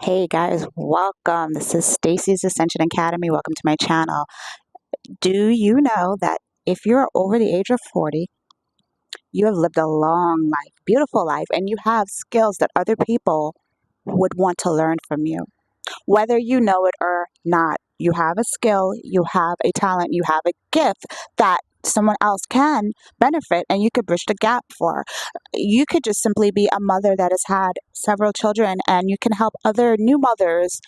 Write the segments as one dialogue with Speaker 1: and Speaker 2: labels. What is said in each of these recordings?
Speaker 1: Hey guys, welcome. This is Stacy's Ascension Academy. Welcome to my channel. Do you know that if you're over the age of 40, you have lived a long life, beautiful life, and you have skills that other people would want to learn from you? Whether you know it or not, you have a skill, you have a talent, you have a gift that someone else can benefit and you could bridge the gap for. You could just simply be a mother that has had several children and you can help other new mothers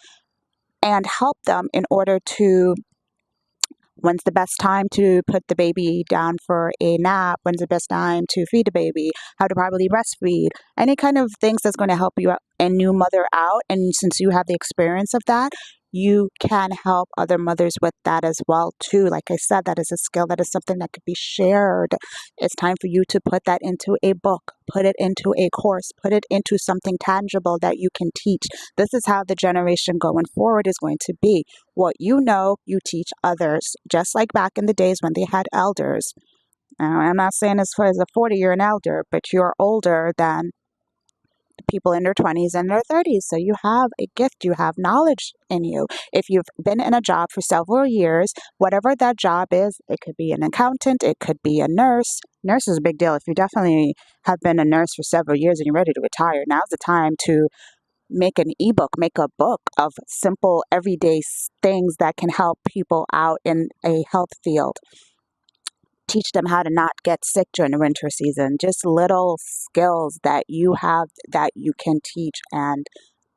Speaker 1: and help them in order to when's the best time to put the baby down for a nap, when's the best time to feed the baby, how to properly breastfeed, any kind of things that's going to help you a new mother out. And since you have the experience of that, you can help other mothers with that as well too. Like I said, that is a skill, that is something that could be shared. It's time for you to put that into a book, put it into a course, put it into something tangible that you can teach. This is how the generation going forward is going to be. What you know, you teach others, just like back in the days when they had elders. Now, I'm not saying as far as a 40, you're an elder, but you're older than people in their 20s and their 30s. So you have a gift, you have knowledge in you. If you've been in a job for several years, whatever that job is, it could be an accountant, it could be a nurse. Nurse is a big deal. If you definitely have been a nurse for several years and you're ready to retire, now's the time to make an ebook, make a book of simple everyday things that can help people out in a health field. Teach them how to not get sick during the winter season. Just little skills that you have that you can teach and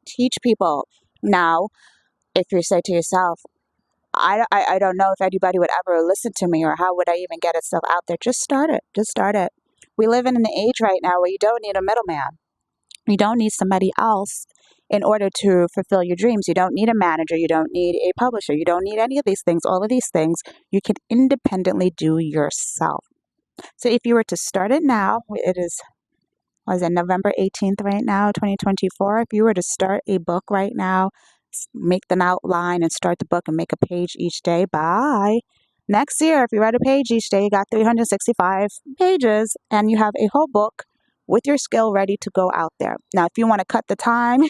Speaker 1: teach people. Now, if you say to yourself, I don't know if anybody would ever listen to me or how would I even get itself out there, just start it. Just start it. We live in an age right now where you don't need a middleman. You don't need somebody else in order to fulfill your dreams. You don't need a manager. You don't need a publisher. You don't need any of these things. All of these things you can independently do yourself. So if you were to start it now, it is, was it November 18th right now, 2024? If you were to start a book right now, make an outline and start the book and make a page each day, by next year, if you write a page each day, you got 365 pages and you have a whole book with your skill ready to go out there. Now, if you want to cut the time,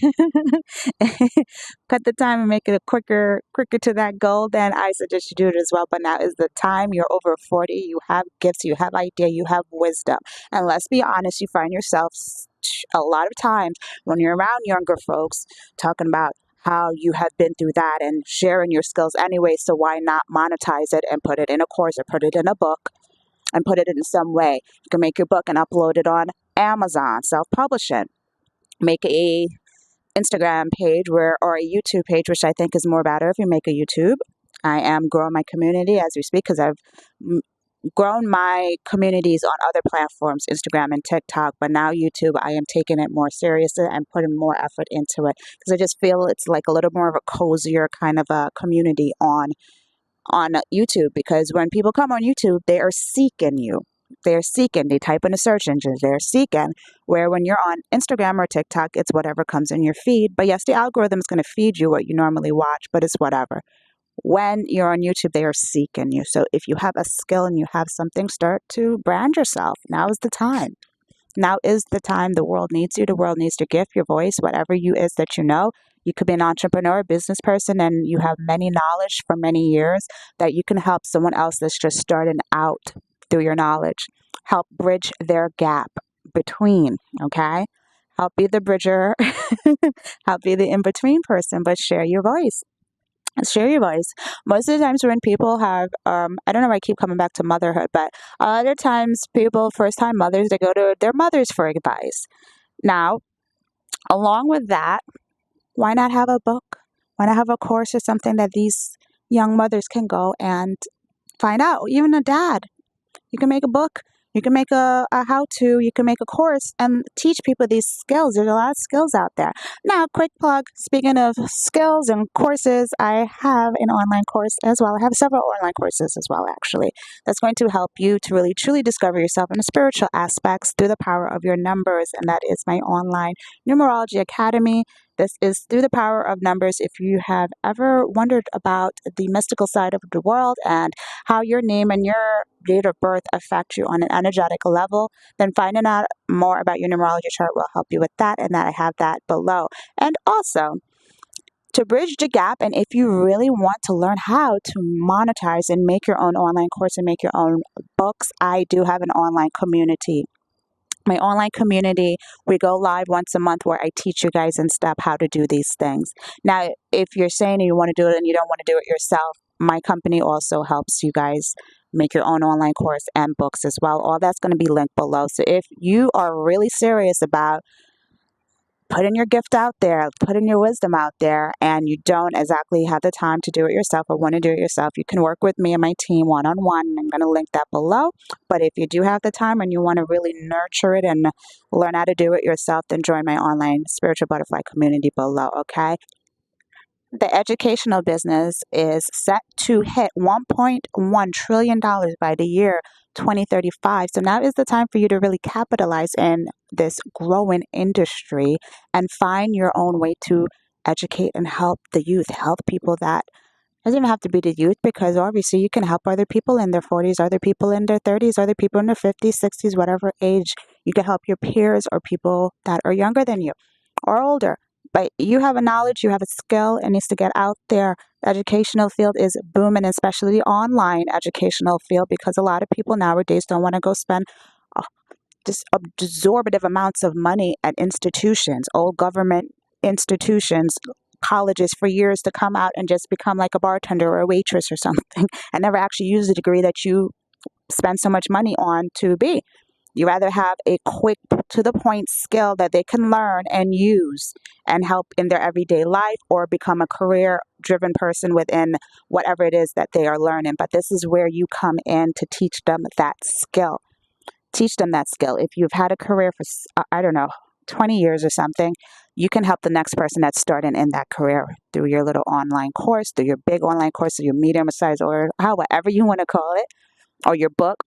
Speaker 1: cut the time and make it quicker to that goal, then I suggest you do it as well. But now is the time. You're over 40. You have gifts. You have idea. You have wisdom. And let's be honest, you find yourself a lot of times when you're around younger folks talking about how you have been through that and sharing your skills anyway. So why not monetize it and put it in a course or put it in a book and put it in some way? You can make your book and upload it on Amazon, self-publishing. Make a Instagram page or a YouTube page, which I think is more better if you make a YouTube. I am growing my community as we speak because I've grown my communities on other platforms, Instagram and TikTok, but now YouTube, I am taking it more seriously and putting more effort into it because I just feel it's like a little more of a cozier kind of a community on YouTube, because when people come on YouTube, they are seeking you. They're seeking, they type in a search engine, they're seeking. Where when you're on Instagram or TikTok, it's whatever comes in your feed. But yes, the algorithm is going to feed you what you normally watch, but it's whatever. When you're on YouTube, they are seeking you. So if you have a skill and you have something, start to brand yourself. Now is the time. Now is the time. The world needs you. The world needs your gift, your voice, whatever you is that you know. You could be an entrepreneur, business person, and you have many knowledge for many years that you can help someone else that's just starting out through your knowledge. Help bridge their gap between, okay? Help be the bridger, help be the in-between person, but share your voice. Share your voice. Most of the times when people have, I don't know why I keep coming back to motherhood, but other times people, first time mothers, they go to their mothers for advice. Now, along with that, why not have a book? Why not have a course or something that these young mothers can go and find out? Even a dad, you can make a book. You can make a how-to. You can make a course and teach people these skills. There's a lot of skills out there. Now, quick plug. Speaking of skills and courses, I have an online course as well. I have several online courses as well, actually, that's going to help you to really, truly discover yourself in the spiritual aspects through the power of your numbers. And that is my online Numerology Academy. This is through the power of numbers. If you have ever wondered about the mystical side of the world and how your name and your date of birth affect you on an energetic level, then finding out more about your numerology chart will help you with that, and that I have that below. And also, To bridge the gap, and if you really want to learn how to monetize and make your own online course and make your own books, I do have an online community. My online community, we go live once a month where I teach you guys in step how to do these things. Now, if you're saying you want to do it and you don't want to do it yourself, my company also helps you guys make your own online course and books as well. All that's going to be linked below. So if you are really serious about putting your gift out there, putting your wisdom out there, and you don't exactly have the time to do it yourself or want to do it yourself, you can work with me and my team one-on-one. I'm going to link that below. But if you do have the time and you want to really nurture it and learn how to do it yourself, then join my online spiritual butterfly community below, okay? The educational business is set to hit $1.1 trillion by the year 2035. So now is the time for you to really capitalize in this growing industry and find your own way to educate and help the youth, help people that doesn't even have to be the youth, because obviously you can help other people in their 40s, other people in their 30s, other people in their 50s, 60s, whatever age. You can help your peers or people that are younger than you or older. But you have a knowledge, you have a skill, it needs to get out there. The educational field is booming, especially the online educational field, because a lot of people nowadays don't want to go spend uh, just absorbative amounts of money at institutions, old government institutions, colleges for years to come out and just become like a bartender or a waitress or something and never actually use the degree that you spend so much money on to be. You rather have a quick, to the point skill that they can learn and use and help in their everyday life, or become a career driven person within whatever it is that they are learning. But this is where you come in to teach them that skill. Teach them that skill. If you've had a career for, I don't know, 20 years or something, you can help the next person that's starting in that career through your little online course, through your big online course, through your medium size, or however you want to call it, or your book.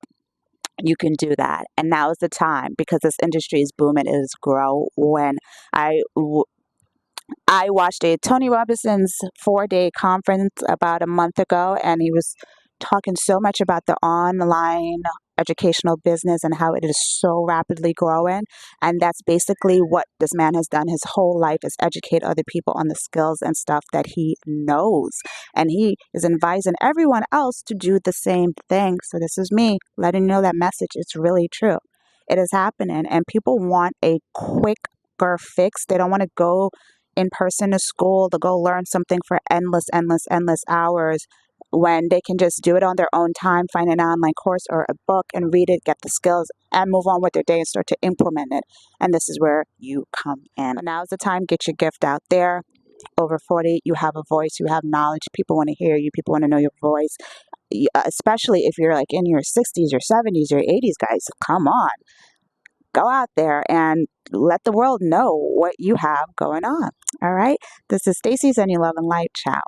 Speaker 1: You can do that. And now is the time, because this industry is booming, it is growing. I watched a Tony Robinson's 4-day conference about a month ago, and he was talking so much about the online educational business and how it is so rapidly growing. And that's basically what this man has done his whole life, is educate other people on the skills and stuff that he knows. And he is advising everyone else to do the same thing. So this is me letting you know that message. It's really true. It is happening, and people want a quicker fix. They don't want to go in person to school to go learn something for endless hours, when they can just do it on their own time, find an online course or a book and read it, get the skills, and move on with their day and start to implement it. And this is where you come in. And now's the time. Get your gift out there. Over 40, you have a voice, you have knowledge. People want to hear you. People want to know your voice. Especially if you're like in your 60s, your 70s, your 80s, guys. Come on. Go out there and let the world know what you have going on. All right. This is Stacy, sending you love and light. Ciao.